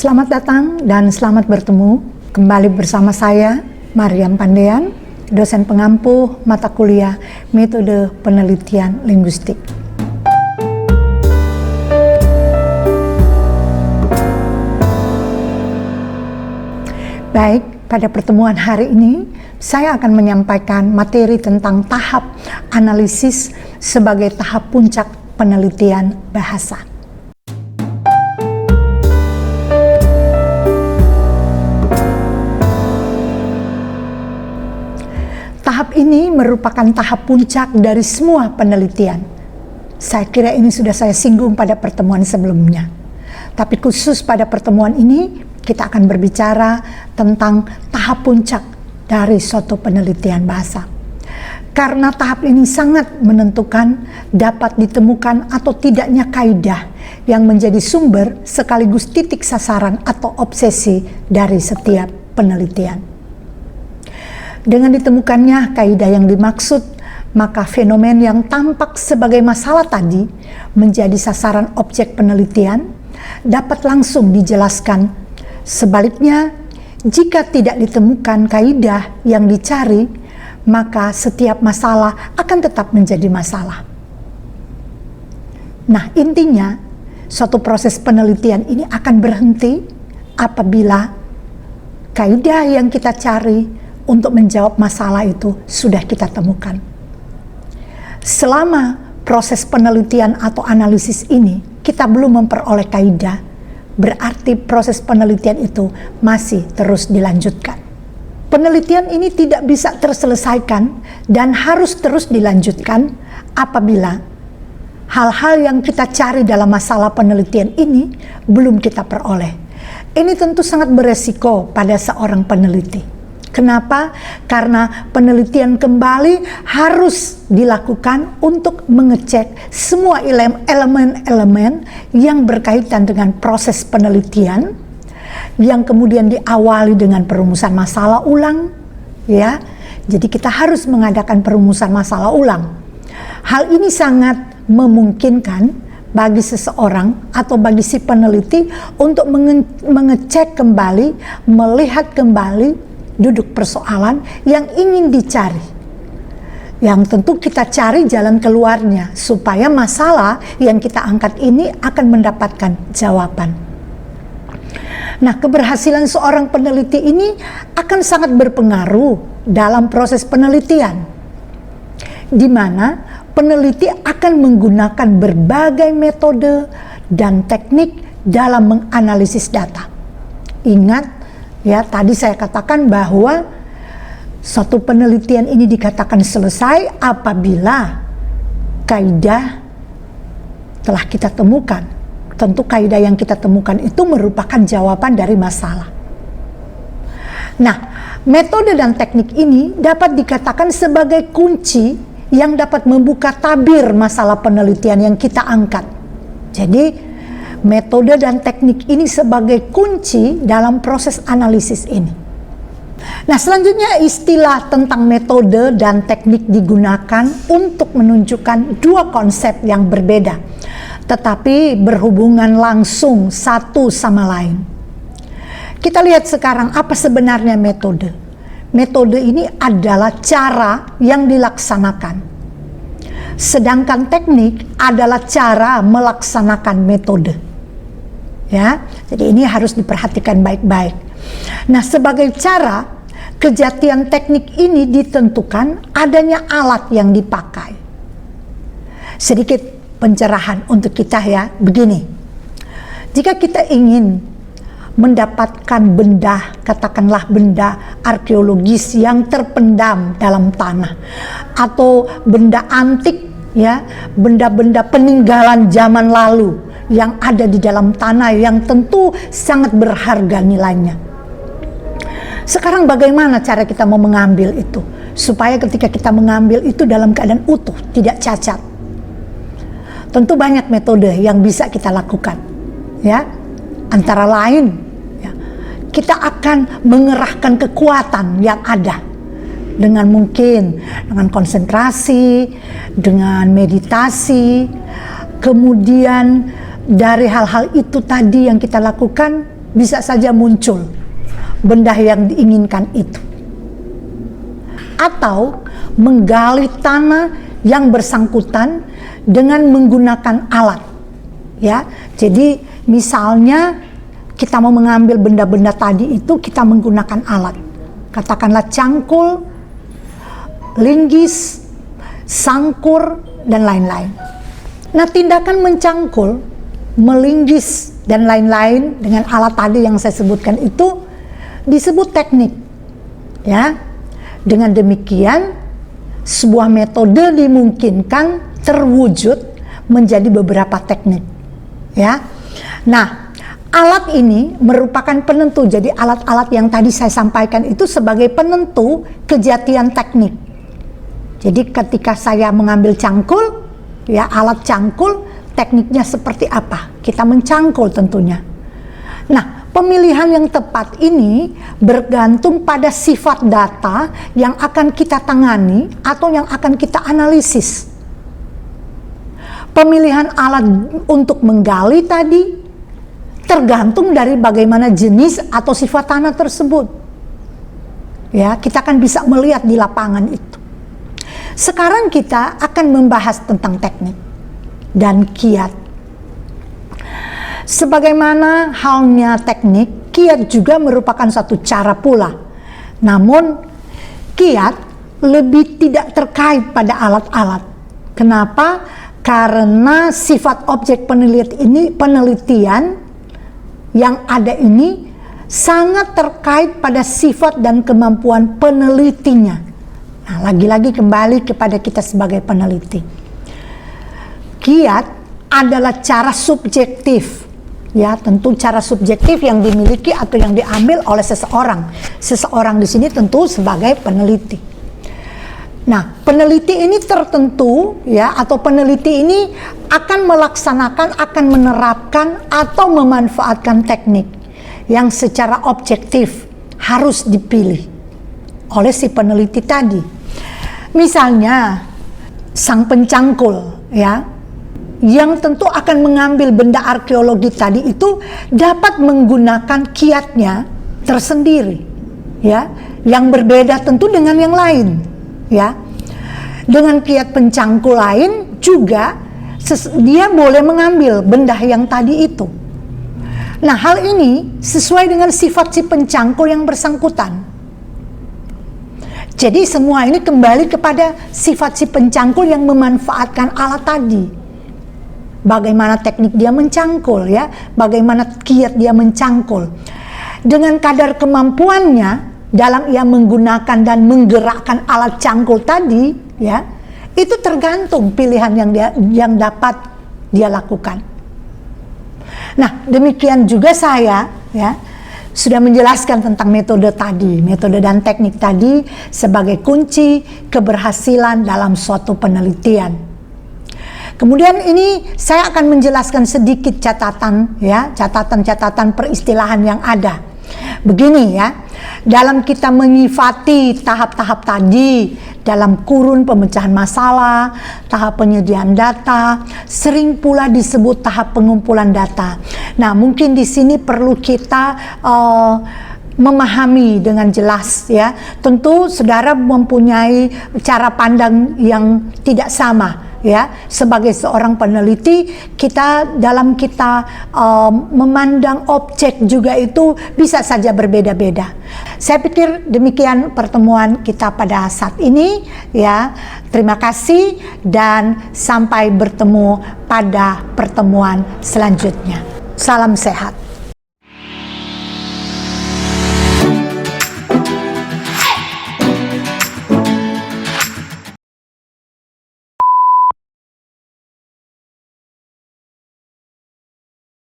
Selamat datang dan selamat bertemu kembali bersama saya, Mariam Pandean, dosen pengampu mata kuliah Metode Penelitian Linguistik. Baik, pada pertemuan hari ini saya akan menyampaikan materi tentang tahap analisis sebagai tahap puncak penelitian bahasa. Tahap ini merupakan tahap puncak dari semua penelitian. Saya kira ini sudah saya singgung pada pertemuan sebelumnya. Tapi khusus pada pertemuan ini, kita akan berbicara tentang tahap puncak dari suatu penelitian bahasa. Karena tahap ini sangat menentukan dapat ditemukan atau tidaknya kaidah yang menjadi sumber sekaligus titik sasaran atau obsesi dari setiap penelitian. Dengan ditemukannya kaidah yang dimaksud, maka fenomen yang tampak sebagai masalah tadi menjadi sasaran objek penelitian dapat langsung dijelaskan. Sebaliknya, jika tidak ditemukan kaidah yang dicari, maka setiap masalah akan tetap menjadi masalah. Nah, intinya, suatu proses penelitian ini akan berhenti apabila kaidah yang kita cari untuk menjawab masalah itu sudah kita temukan. Selama proses penelitian atau analisis ini kita belum memperoleh kaidah, berarti proses penelitian itu masih terus dilanjutkan. Penelitian ini tidak bisa terselesaikan dan harus terus dilanjutkan apabila hal-hal yang kita cari dalam masalah penelitian ini belum kita peroleh. Ini tentu sangat beresiko pada seorang peneliti. Kenapa? Karena penelitian kembali harus dilakukan untuk mengecek semua elemen-elemen yang berkaitan dengan proses penelitian yang kemudian diawali dengan perumusan masalah ulang, ya. Jadi kita harus mengadakan perumusan masalah ulang. Hal ini sangat memungkinkan bagi seseorang atau bagi si peneliti untuk mengecek kembali, melihat kembali duduk persoalan yang ingin dicari, yang tentu kita cari jalan keluarnya supaya masalah yang kita angkat ini akan mendapatkan jawaban. Nah, keberhasilan seorang peneliti ini akan sangat berpengaruh dalam proses penelitian, di mana peneliti akan menggunakan berbagai metode dan teknik dalam menganalisis data. Ingat, ya, tadi saya katakan bahwa suatu penelitian ini dikatakan selesai apabila kaidah telah kita temukan. Tentu kaidah yang kita temukan itu merupakan jawaban dari masalah. Nah, metode dan teknik ini dapat dikatakan sebagai kunci yang dapat membuka tabir masalah penelitian yang kita angkat. Jadi, metode dan teknik ini sebagai kunci dalam proses analisis ini. Nah, selanjutnya istilah tentang metode dan teknik digunakan untuk menunjukkan dua konsep yang berbeda, tetapi berhubungan langsung satu sama lain. Kita lihat sekarang apa sebenarnya metode. Metode ini adalah cara yang dilaksanakan. Sedangkan teknik adalah cara melaksanakan metode. Ya, jadi ini harus diperhatikan baik-baik. Nah, sebagai cara, kejatian teknik ini ditentukan adanya alat yang dipakai. Sedikit pencerahan untuk kita ya, begini. Jika kita ingin mendapatkan benda, katakanlah benda arkeologis yang terpendam dalam tanah, atau benda antik, ya, benda-benda peninggalan zaman lalu yang ada di dalam tanah yang tentu sangat berharga nilainya. Sekarang bagaimana cara kita mau mengambil itu supaya ketika kita mengambil itu dalam keadaan utuh, tidak cacat? Tentu banyak metode yang bisa kita lakukan, ya. Antara lain, ya, kita akan mengerahkan kekuatan yang ada dengan mungkin dengan konsentrasi, dengan meditasi, kemudian dari hal-hal itu tadi yang kita lakukan, bisa saja muncul benda yang diinginkan itu. Atau menggali tanah yang bersangkutan dengan menggunakan alat. Ya, jadi misalnya kita mau mengambil benda-benda tadi itu, kita menggunakan alat. Katakanlah cangkul, linggis, sangkur, dan lain-lain. Nah, tindakan mencangkul, melinggis, dan lain-lain dengan alat tadi yang saya sebutkan itu disebut teknik. Ya, dengan demikian sebuah metode dimungkinkan terwujud menjadi beberapa teknik. Ya, nah, alat ini merupakan penentu. Jadi alat-alat yang tadi saya sampaikan itu sebagai penentu kejatian teknik. Jadi ketika saya mengambil cangkul, ya alat cangkul, tekniknya seperti apa? Kita mencangkul tentunya. Nah, pemilihan yang tepat ini bergantung pada sifat data yang akan kita tangani atau yang akan kita analisis. Pemilihan alat untuk menggali tadi tergantung dari bagaimana jenis atau sifat tanah tersebut. Ya, kita akan bisa melihat di lapangan itu. Sekarang kita akan membahas tentang teknik dan kiat. Sebagaimana halnya teknik, kiat juga merupakan satu cara pula. Namun, kiat lebih tidak terkait pada alat-alat. Kenapa? Karena sifat objek penelitian yang ada ini sangat terkait pada sifat dan kemampuan penelitinya. Nah, lagi-lagi kembali kepada kita sebagai peneliti. Kiat adalah cara subjektif. Ya, tentu cara subjektif yang dimiliki atau yang diambil oleh seseorang. Seseorang di sini tentu sebagai peneliti. Nah, peneliti ini tertentu ya, atau peneliti ini akan melaksanakan, akan menerapkan atau memanfaatkan teknik yang secara objektif harus dipilih oleh si peneliti tadi. Misalnya sang pencangkul ya, yang tentu akan mengambil benda arkeologi tadi itu dapat menggunakan kiatnya tersendiri ya, yang berbeda tentu dengan yang lain ya. Dengan kiat pencangkul lain juga dia boleh mengambil benda yang tadi itu. Nah, hal ini sesuai dengan sifat si pencangkul yang bersangkutan. Jadi semua ini kembali kepada sifat si pencangkul yang memanfaatkan alat tadi. Bagaimana teknik dia mencangkul ya, bagaimana kiat dia mencangkul. Dengan kadar kemampuannya dalam ia menggunakan dan menggerakkan alat cangkul tadi ya, itu tergantung pilihan yang dapat dia lakukan. Nah, demikian juga saya ya sudah menjelaskan tentang metode tadi, metode dan teknik tadi sebagai kunci keberhasilan dalam suatu penelitian. Kemudian ini saya akan menjelaskan sedikit catatan ya, catatan-catatan peristilahan yang ada. Begini ya, dalam kita menyifati tahap-tahap tadi, dalam kurun pemecahan masalah, tahap penyediaan data, sering pula disebut tahap pengumpulan data. Nah, mungkin di sini perlu kita memahami dengan jelas ya. Tentu saudara mempunyai cara pandang yang tidak sama. Ya, sebagai seorang peneliti, dalam kita memandang objek juga itu bisa saja berbeda-beda. Saya pikir demikian pertemuan kita pada saat ini ya. Terima kasih dan sampai bertemu pada pertemuan selanjutnya. Salam sehat.